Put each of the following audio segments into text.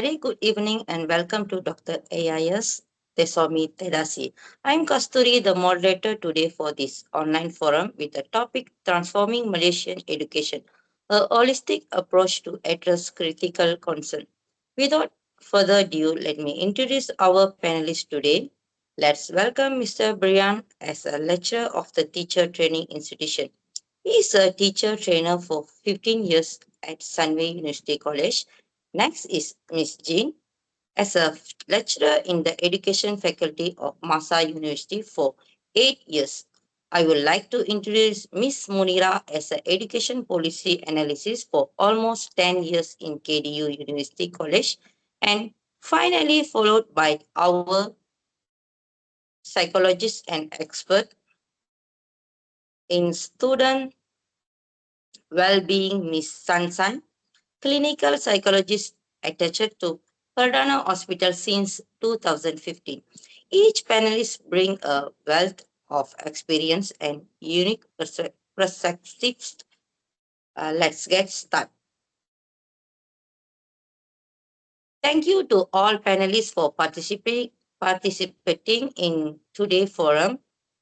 very good evening and welcome to Dr. Esayas Teshome Taddese. I'm Kasturi, the moderator today for this online forum with the topic Transforming Malaysian Education, a holistic approach to address critical concern. Without further ado, let me introduce our panelists today. Let's welcome Mr. Brian as a lecturer of the Teacher Training Institution. He is a teacher trainer for 15 years at Sunway University College. Next is Miss Jeen as a lecturer in the education faculty of Masa University for 8 years. I would like to introduce Miss Muneera as an education policy analyst for almost 10 years in KDU University College, and finally followed by our psychologist and expert in student well-being, Miss San San, clinical psychologist attached to Perdana Hospital since 2015. Each panelist brings a wealth of experience and unique perspectives. Let's get started. Thank you to all panelists for participating in today's forum.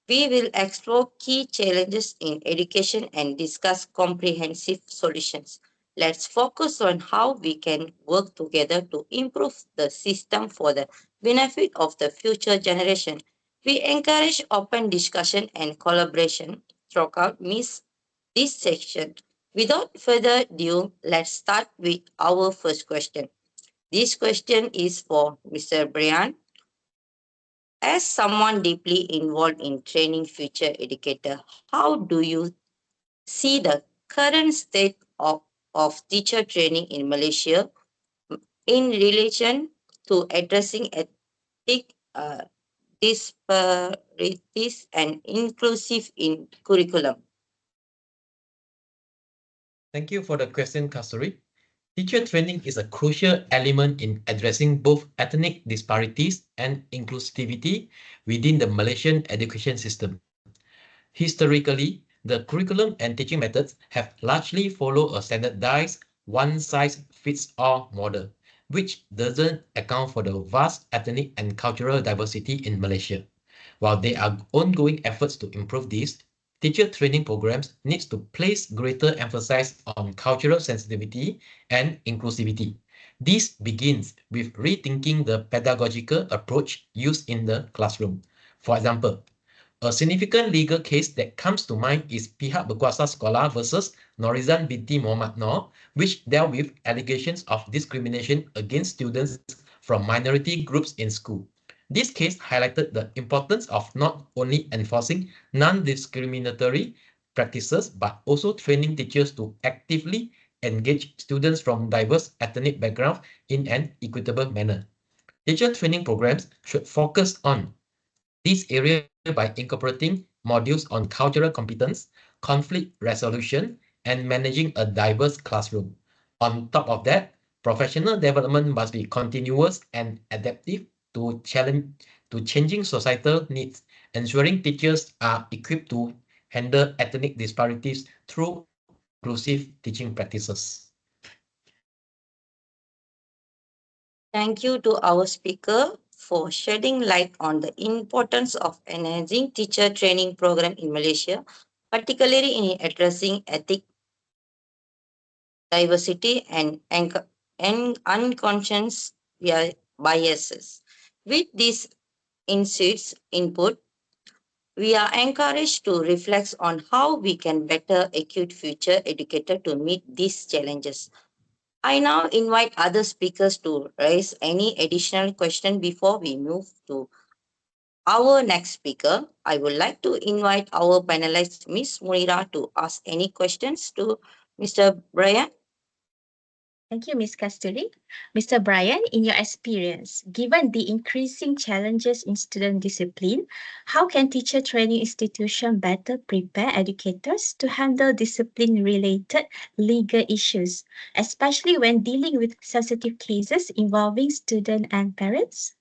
We will explore key challenges in education and discuss comprehensive solutions. Let's focus on how we can work together to improve the system for the benefit of the future generation. We encourage open discussion and collaboration throughout this section. Without further ado, let's start with our first question. This question is for Mr. Brian. As someone deeply involved in training future educator, how do you see the current state of teacher training in Malaysia in relation to addressing ethnic disparities and inclusive in curriculum? Thank you for the question, Kasturi. Teacher training is a crucial element in addressing both ethnic disparities and inclusivity within the Malaysian education system. Historically, the curriculum and teaching methods have largely followed a standardized one-size-fits-all model, which doesn't account for the vast ethnic and cultural diversity in Malaysia. While there are ongoing efforts to improve this, teacher training programs need to place greater emphasis on cultural sensitivity and inclusivity. This begins with rethinking the pedagogical approach used in the classroom. For example, a significant legal case that comes to mind is Pihak Berkuasa Sekolah versus Norizan Binti Muhammad Noor, which dealt with allegations of discrimination against students from minority groups in school. This case highlighted the importance of not only enforcing non-discriminatory practices, but also training teachers to actively engage students from diverse ethnic backgrounds in an equitable manner. Teacher training programs should focus on this area by incorporating modules on cultural competence, conflict resolution, and managing a diverse classroom. On top of that, professional development must be continuous and adaptive to changing societal needs, ensuring teachers are equipped to handle ethnic disparities through inclusive teaching practices. Thank you to our speaker for shedding light on the importance of enhancing teacher training program in Malaysia, particularly in addressing ethnic diversity and unconscious biases. With these input, we are encouraged to reflect on how we can better equip future educators to meet these challenges. I now invite other speakers to raise any additional question before we move to our next speaker. I would like to invite our panelist, Ms. Muneera, to ask any questions to Mr. Brian. Thank you, Ms. Kasturi. Mr. Brian, in your experience, given the increasing challenges in student discipline, how can teacher training institutions better prepare educators to handle discipline-related legal issues, especially when dealing with sensitive cases involving students and parents?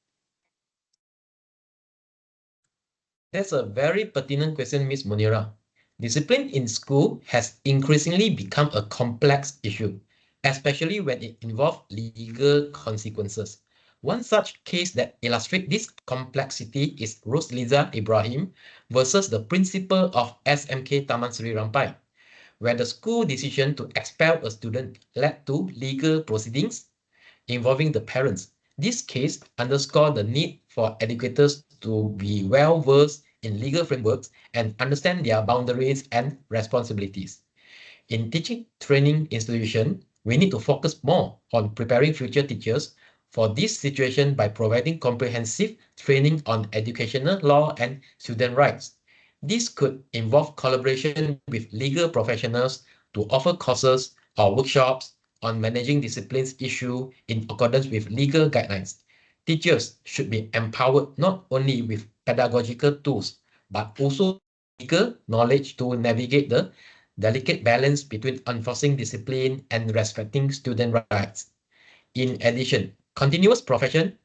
That's a very pertinent question, Ms. Muneera. Discipline in school has increasingly become a complex issue. especially when it involves legal consequences. One such case that illustrates this complexity is Rosliza Ibrahim versus the principal of SMK Taman Sri Rampai, where the school decision to expel a student led to legal proceedings involving the parents. This case underscores the need for educators to be well versed in legal frameworks and understand their boundaries and responsibilities. In teaching training institution, we need to focus more on preparing future teachers for this situation by providing comprehensive training on educational law and student rights. This could involve collaboration with legal professionals to offer courses or workshops on managing disciplines issue in accordance with legal guidelines. Teachers should be empowered not only with pedagogical tools, but also with legal knowledge to navigate the delicate balance between enforcing discipline and respecting student rights. In addition, continuous profession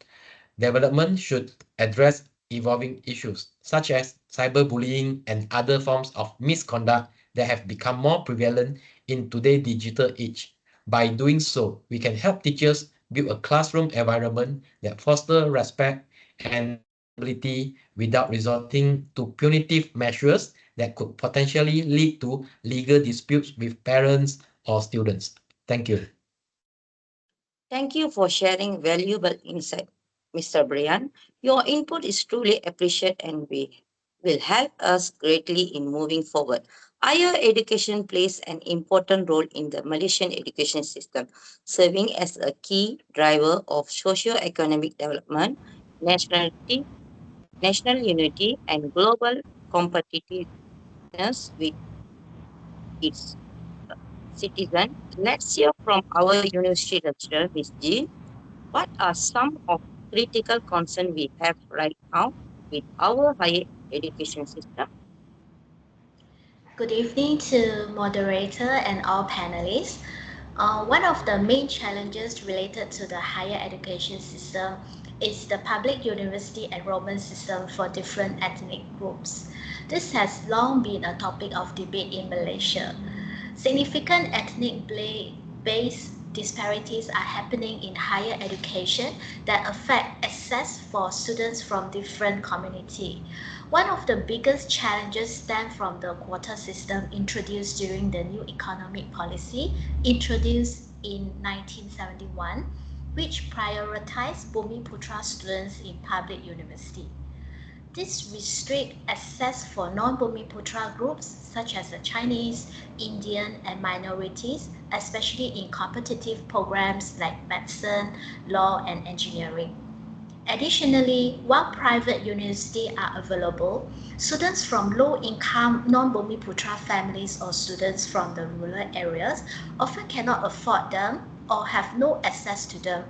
development should address evolving issues such as cyberbullying and other forms of misconduct that have become more prevalent in today's digital age. By doing so, we can help teachers build a classroom environment that fosters respect and accountability without resorting to punitive measures that could potentially lead to legal disputes with parents or students. Thank you. Thank you for sharing valuable insight, Mr. Brian. Your input is truly appreciated and will help us greatly in moving forward. Higher education plays an important role in the Malaysian education system, serving as a key driver of socio-economic development, nationality, national unity, and global competitiveness with its citizens. Let's hear from our university lecturer, Ms. Jeen. What are some of critical concerns we have right now with our higher education system? Good evening to moderator and all panelists. One of the main challenges related to the higher education system is the public university enrollment system for different ethnic groups. This has long been a topic of debate in Malaysia. Significant ethnic-based disparities are happening in higher education that affect access for students from different communities. One of the biggest challenges stems from the quota system introduced during the new economic policy introduced in 1971, which prioritized Bumiputra students in public university. This restricts access for non-Bumiputra groups such as the Chinese, Indian, and minorities, especially in competitive programs like medicine, law, and engineering. Additionally, while private universities are available, students from low-income non-Bumiputra families or students from the rural areas often cannot afford them or have no access to them.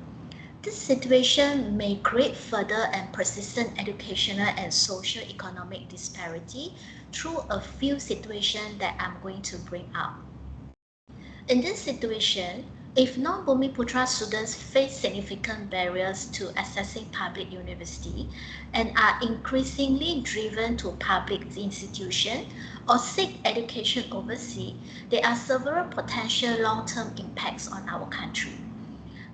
This situation may create further and persistent educational and socio-economic disparity through a few situations that I'm going to bring up. In this situation, if non-Bumiputra students face significant barriers to accessing public university and are increasingly driven to public institutions or seek education overseas, there are several potential long-term impacts on our country.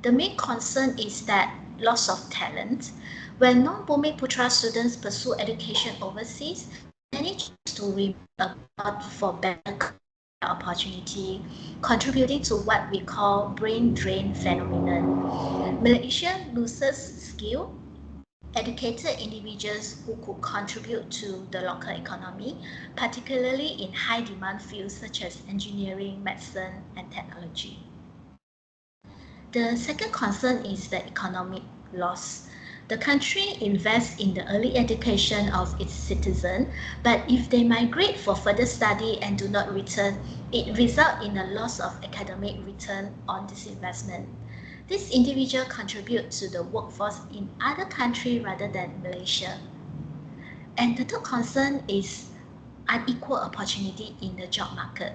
The main concern is that loss of talent. When non-Bumiputra students pursue education overseas, many choose to remain abroad for better opportunity, contributing to what we call brain drain phenomenon. Malaysia loses skill, educated individuals who could contribute to the local economy, particularly in high demand fields such as engineering, medicine, and technology. The second concern is the economic loss. The country invests in the early education of its citizens, but if they migrate for further study and do not return, it results in a loss of academic return on this investment. This individual contribute to the workforce in other countries rather than Malaysia. And the third concern is unequal opportunity in the job market.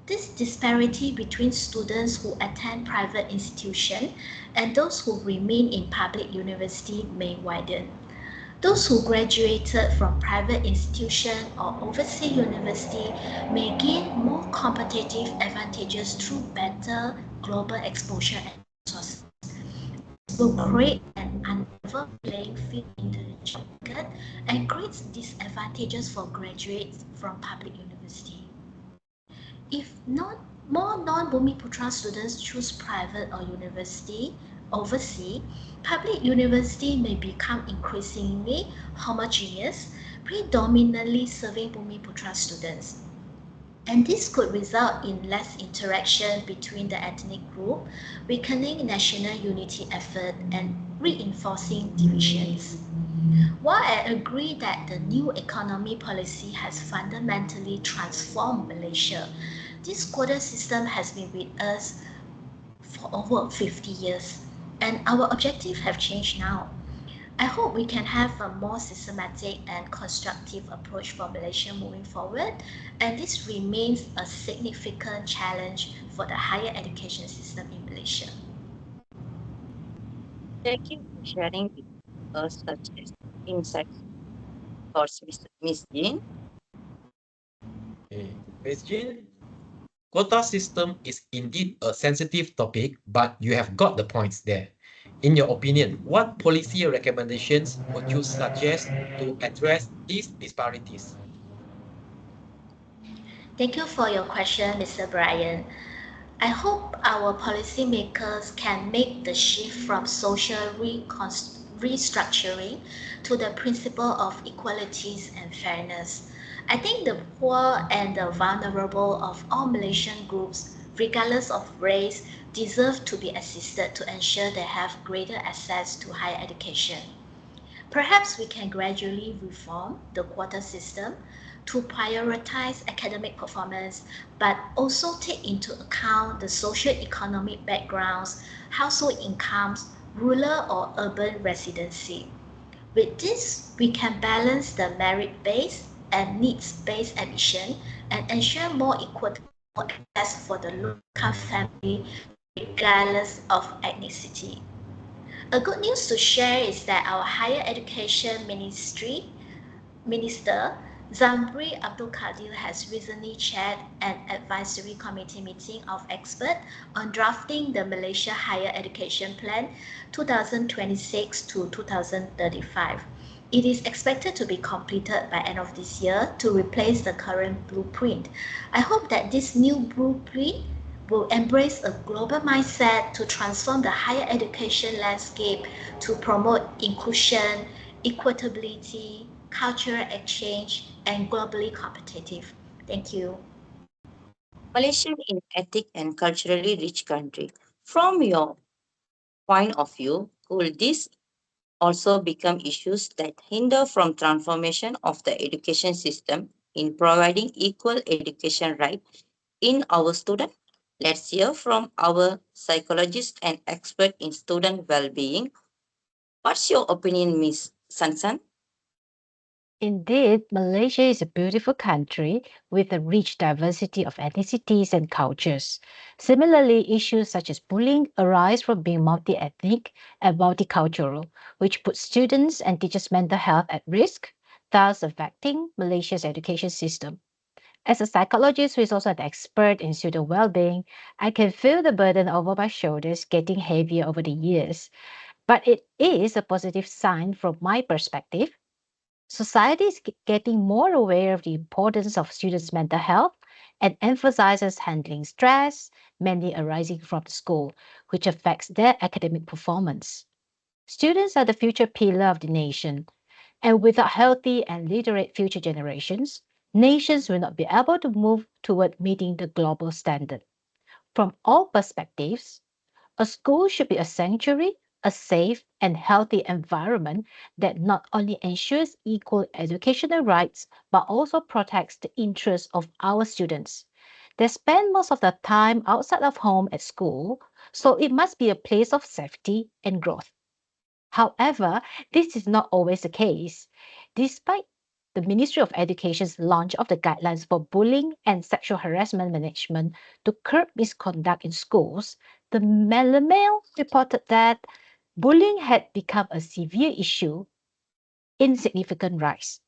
This disparity between students who attend private institutions and those who remain in public university may widen. Those who graduated from private institution or overseas university may gain more competitive advantages through better global exposure and resources. This will create an unlevel playing field in the job market and creates disadvantages for graduates from public university. If not more non-Bumiputra students choose private or university overseas, public university may become increasingly homogeneous, predominantly serving Bumiputra students. And this could result in less interaction between the ethnic group, weakening national unity effort and reinforcing divisions. While I agree that the new economy policy has fundamentally transformed Malaysia, this quota system has been with us for over 50 years, and our objectives have changed now. I hope we can have a more systematic and constructive approach for Malaysia moving forward, and this remains a significant challenge for the higher education system in Malaysia. Thank you for sharing with us such as insights, thoughts, Miss Jeen. Okay. Ms. Jeen, quota system is indeed a sensitive topic, but you have got the points there. In your opinion, what policy recommendations would you suggest to address these disparities? Thank you for your question, Mr. Brian. I hope our policymakers can make the shift from social restructuring to the principle of equalities and fairness. I think the poor and the vulnerable of all Malaysian groups, regardless of race, deserve to be assisted to ensure they have greater access to higher education. Perhaps we can gradually reform the quota system to prioritize academic performance, but also take into account the socio-economic backgrounds, household incomes, rural or urban residency. With this, we can balance the merit-based and needs-based admission and ensure more equitable access for the low-income family regardless of ethnicity. A good news to share is that our Higher Education Minister Zambri Abdul Kadir has recently chaired an advisory committee meeting of experts on drafting the Malaysia Higher Education Plan 2026 to 2035. It is expected to be completed by end of this year to replace the current blueprint. I hope that this new blueprint will embrace a global mindset to transform the higher education landscape to promote inclusion, equitability, cultural exchange, and globally competitive. Thank you. Malaysia is ethnic and culturally rich country. From your point of view, could this also become issues that hinder from transformation of the education system in providing equal education right in our student? Let's hear from our psychologist and expert in student well-being. What's your opinion, Miss San San? Indeed, Malaysia is a beautiful country with a rich diversity of ethnicities and cultures. Similarly, issues such as bullying arise from being multi-ethnic and multicultural, which puts students and teachers' mental health at risk, thus affecting Malaysia's education system. As a psychologist who is also an expert in student well-being, I can feel the burden over my shoulders getting heavier over the years. But it is a positive sign from my perspective. Society is getting more aware of the importance of students' mental health and emphasizes handling stress, mainly arising from the school, which affects their academic performance. Students are the future pillar of the nation, and without healthy and literate future generations, nations will not be able to move toward meeting the global standard. From all perspectives, a school should be a sanctuary, a safe and healthy environment that not only ensures equal educational rights, but also protects the interests of our students. They spend most of their time outside of home at school, so it must be a place of safety and growth. However, this is not always the case. Despite the Ministry of Education's launch of the guidelines for bullying and sexual harassment management to curb misconduct in schools, the Mail reported that bullying had become a severe issue in significant rise,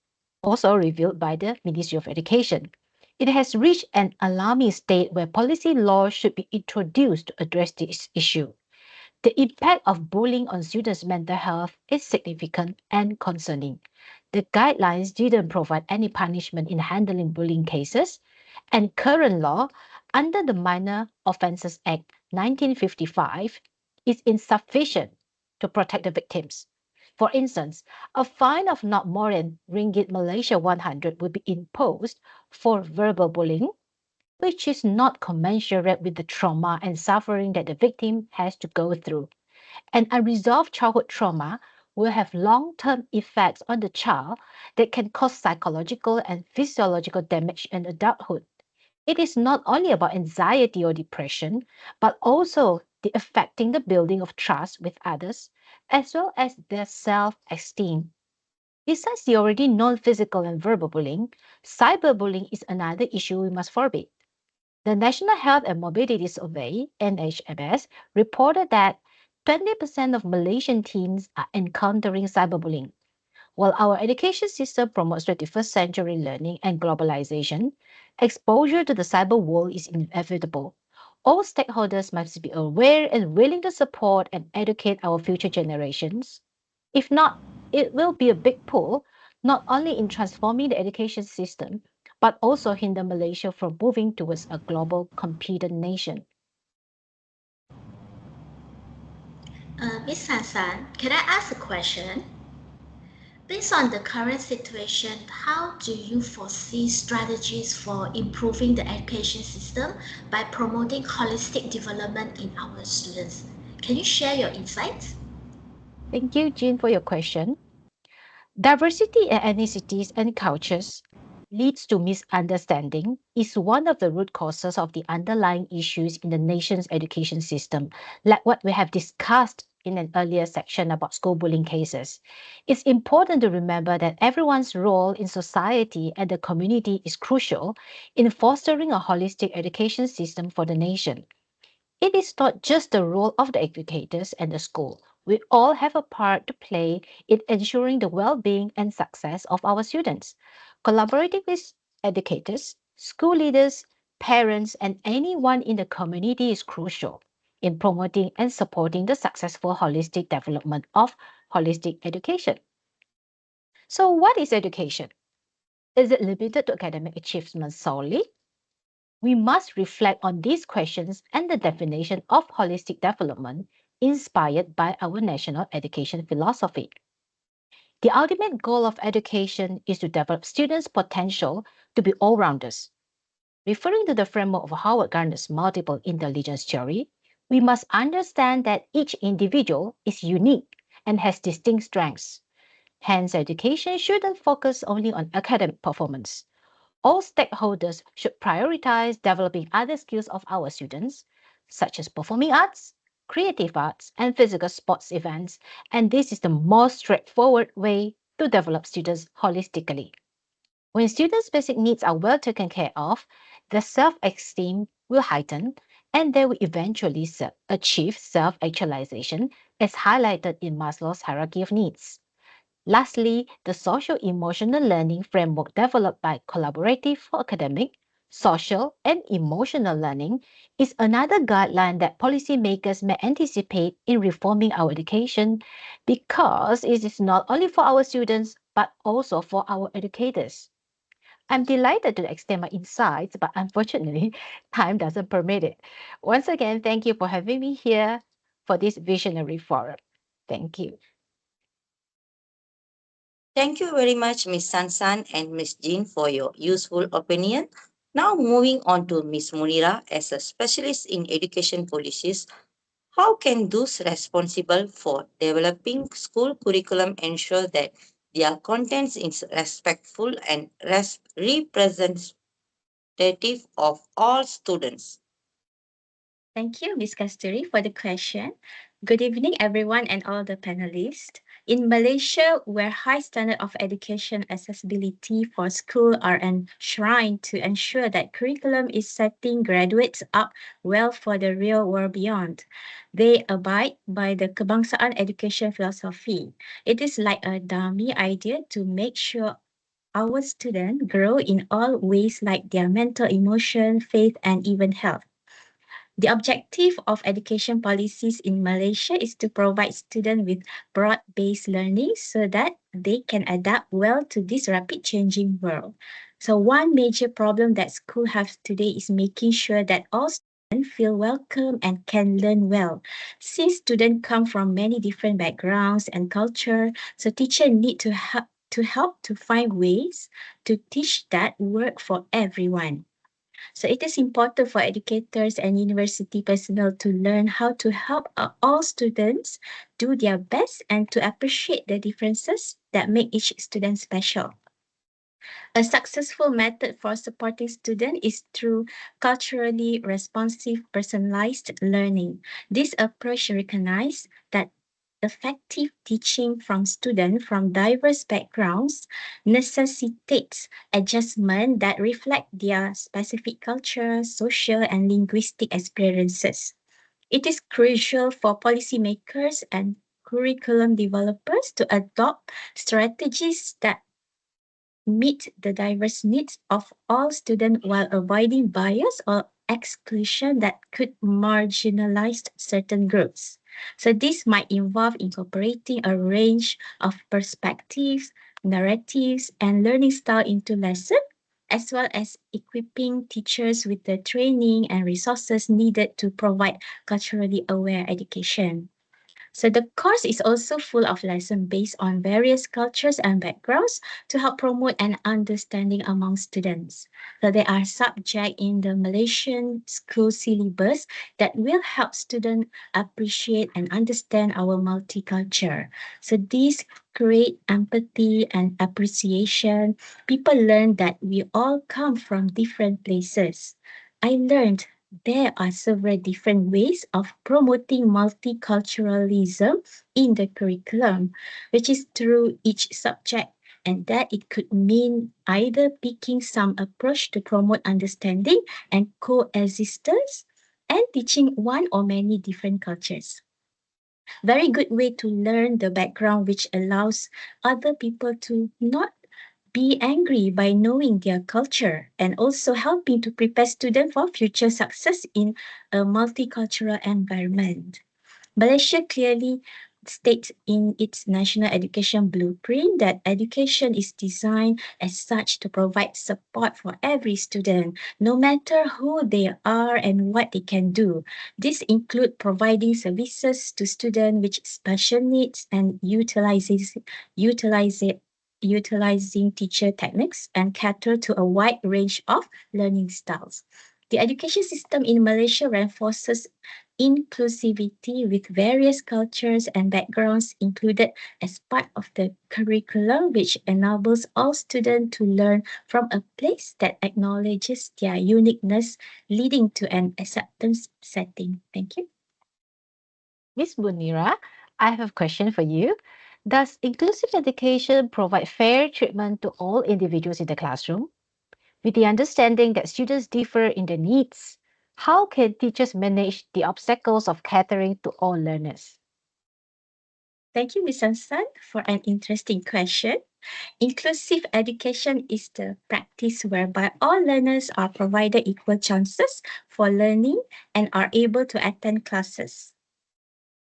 also revealed by the Ministry of Education. It has reached an alarming state where policy laws should be introduced to address this issue. The impact of bullying on students' mental health is significant and concerning. The guidelines didn't provide any punishment in handling bullying cases, and current law under the Minor Offences Act 1955 is insufficient to protect the victims. For instance, a fine of not more than Ringgit Malaysia 100 will be imposed for verbal bullying, which is not commensurate with the trauma and suffering that the victim has to go through. An unresolved childhood trauma will have long-term effects on the child that can cause psychological and physiological damage in adulthood. It is not only about anxiety or depression, but also the affecting the building of trust with others, as well as their self-esteem. Besides the already known physical and verbal bullying, cyberbullying is another issue we must forbid. The National Health and Mobility Survey, NHMS, reported that 20% of Malaysian teens are encountering cyberbullying. While our education system promotes 21st century learning and globalization, exposure to the cyber world is inevitable. All stakeholders must be aware and willing to support and educate our future generations. If not, it will be a big pull, not only in transforming the education system, but also hinder Malaysia from moving towards a global competent nation. Miss San San, can I ask a question? Based on the current situation, how do you foresee strategies for improving the education system by promoting holistic development in our students? Can you share your insights? Thank you, Jeen, for your question. Diversity in ethnicities and cultures leads to misunderstanding is one of the root causes of the underlying issues in the nation's education system, like what we have discussed in an earlier section about school bullying cases. It's important to remember that everyone's role in society and the community is crucial in fostering a holistic education system for the nation. It is not just the role of the educators and the school. We all have a part to play in ensuring the well-being and success of our students. Collaborating with educators, school leaders, parents, and anyone in the community is crucial in promoting and supporting the successful holistic development of holistic education. So, what is education? Is it limited to academic achievements solely? We must reflect on these questions and the definition of holistic development inspired by our national education philosophy. The ultimate goal of education is to develop students' potential to be all rounders. Referring to the framework of Howard Gardner's multiple intelligence theory, we must understand that each individual is unique and has distinct strengths. Hence, education shouldn't focus only on academic performance. All stakeholders should prioritize developing other skills of our students, such as performing arts, creative arts, and physical sports events, and this is the most straightforward way to develop students holistically. When students' basic needs are well taken care of, their self-esteem will heighten and they will eventually achieve self-actualization as highlighted in Maslow's hierarchy of needs. Lastly, the social-emotional learning framework developed by Collaborative for Academic, Social, and Emotional Learning is another guideline that policymakers may anticipate in reforming our education because it is not only for our students but also for our educators. I'm delighted to extend my insights, but unfortunately, time doesn't permit it. Once again, thank you for having me here for this visionary forum. Thank you. Thank you very much, Miss San San and Miss Jeen, for your useful opinion. Now, moving on to Miss Muneera as a specialist in education policies. How can those responsible for developing school curriculum ensure that their contents is respectful and representative of all students? Thank you, Ms. Kasturi, for the question. Good evening, everyone, and all the panelists. In Malaysia, where high standard of education accessibility for school are enshrined to ensure that curriculum is setting graduates up well for the real world beyond, they abide by the kebangsaan education philosophy. It is like a dummy idea to make sure our students grow in all ways like their mental, emotion, faith, and even health. The objective of education policies in Malaysia is to provide students with broad-based learning so that they can adapt well to this rapid changing world. So one major problem that schools have today is making sure that all students feel welcome and can learn well. Since students come from many different backgrounds and culture, so teachers need to help to find ways to teach that work for everyone. So it is important for educators and university personnel to learn how to help all students do their best and to appreciate the differences that make each student special. A successful method for supporting students is through culturally responsive personalized learning. This approach recognizes that effective teaching from students from diverse backgrounds necessitates adjustment that reflect their specific culture, social, and linguistic experiences. It is crucial for policymakers and curriculum developers to adopt strategies that meet the diverse needs of all students while avoiding bias or exclusion that could marginalize certain groups. So this might involve incorporating a range of perspectives, narratives, and learning style into lesson, as well as equipping teachers with the training and resources needed to provide culturally aware education. So the course is also full of lessons based on various cultures and backgrounds to help promote an understanding among students. So there are subjects in the Malaysian school syllabus that will help students appreciate and understand our multicultural. So these create empathy and appreciation. People learn that we all come from different places. I learned there are several different ways of promoting multiculturalism in the curriculum, which is through each subject, and that it could mean either picking some approach to promote understanding and coexistence and teaching one or many different cultures. Very good way to learn the background, which allows other people to not be angry by knowing their culture and also helping to prepare students for future success in a multicultural environment. Malaysia clearly states in its national education blueprint that education is designed as such to provide support for every student, no matter who they are and what they can do. This includes providing services to students with special needs and utilizing utilizing teacher techniques and cater to a wide range of learning styles. The education system in Malaysia reinforces inclusivity with various cultures and backgrounds included as part of the curriculum, which enables all students to learn from a place that acknowledges their uniqueness, leading to an acceptance setting. Thank you. Miss Muneera, I have a question for you. Does inclusive education provide fair treatment to all individuals in the classroom? With the understanding that students differ in their needs, how can teachers manage the obstacles of catering to all learners? Thank you, Ms. San San, for an interesting question. Inclusive education is the practice whereby all learners are provided equal chances for learning and are able to attend classes.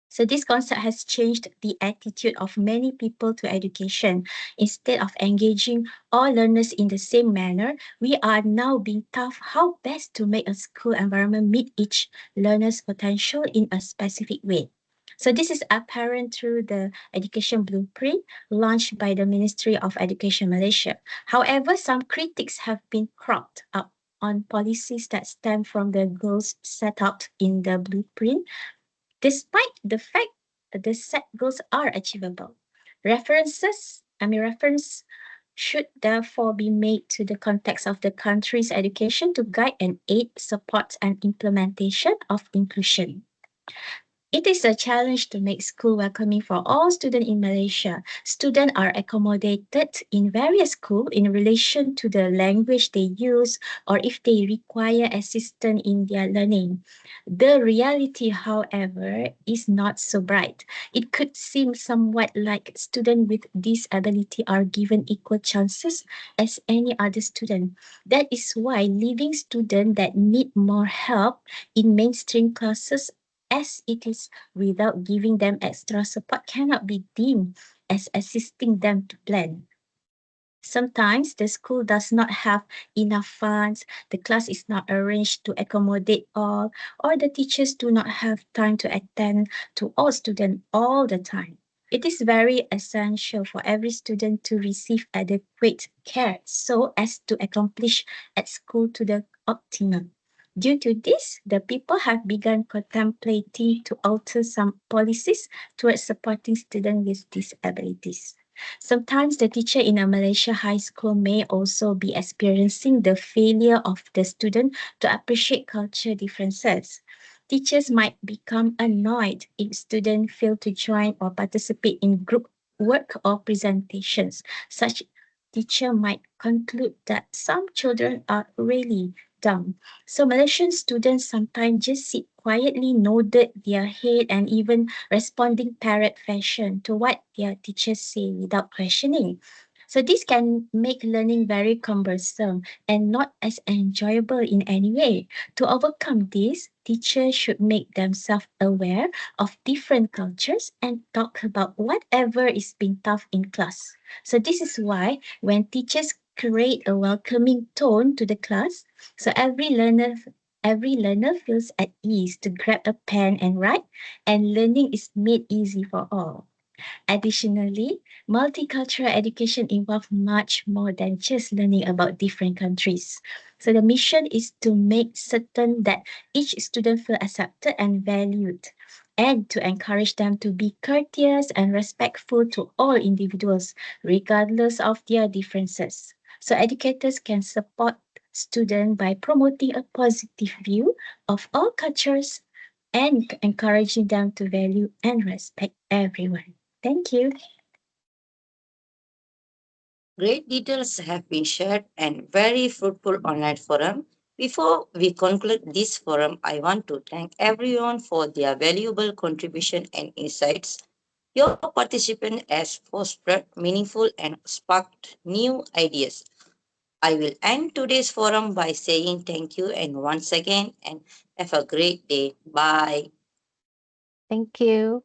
So this concept has changed the attitude of many people to education. Instead of engaging all learners in the same manner, we are now being taught how best to make a school environment meet each learner's potential in a specific way. So this is apparent through the education blueprint launched by the Ministry of Education Malaysia. However, some critics have been cropped up on policies that stem from the goals set out in the blueprint despite the fact that the set goals are achievable. Reference should therefore be made to the context of the country's education to guide and aid support and implementation of inclusion. It is a challenge to make school welcoming for all students in Malaysia. Students are accommodated in various schools in relation to the language they use or if they require assistance in their learning. The reality, however, is not so bright. It could seem somewhat like students with disability are given equal chances as any other student. That is why leaving students that need more help in mainstream classes as it is without giving them extra support cannot be deemed as assisting them to plan. Sometimes the school does not have enough funds, the class is not arranged to accommodate all, or the teachers do not have time to attend to all students all the time. It is very essential for every student to receive adequate care so as to accomplish at school to the optimum. Due to this, the people have begun contemplating to alter some policies towards supporting students with disabilities. Sometimes the teacher in a Malaysia high school may also be experiencing the failure of the student to appreciate culture differences. Teachers might become annoyed if students fail to join or participate in group work or presentations. Such teacher might conclude that some children are really dumb. So Malaysian students sometimes just sit quietly, nodded their head and even responding parrot fashion to what their teachers say without questioning. So this can make learning very cumbersome and not as enjoyable in any way. To overcome this, teachers should make themselves aware of different cultures and talk about whatever is being tough in class. So this is why when teachers create a welcoming tone to the class, so every learner feels at ease to grab a pen and write, and learning is made easy for all. Additionally, multicultural education involves much more than just learning about different countries. So the mission is to make certain that each student feel accepted and valued, and to encourage them to be courteous and respectful to all individuals, regardless of their differences. So educators can support students by promoting a positive view of all cultures and encouraging them to value and respect everyone. Thank you. Great details have been shared and very fruitful online forum. Before we conclude this forum, I want to thank everyone for their valuable contribution and insights. Your participation has fostered meaningful and sparked new ideas. I will end today's forum by saying thank you and once again and have a great day. Bye. Thank you.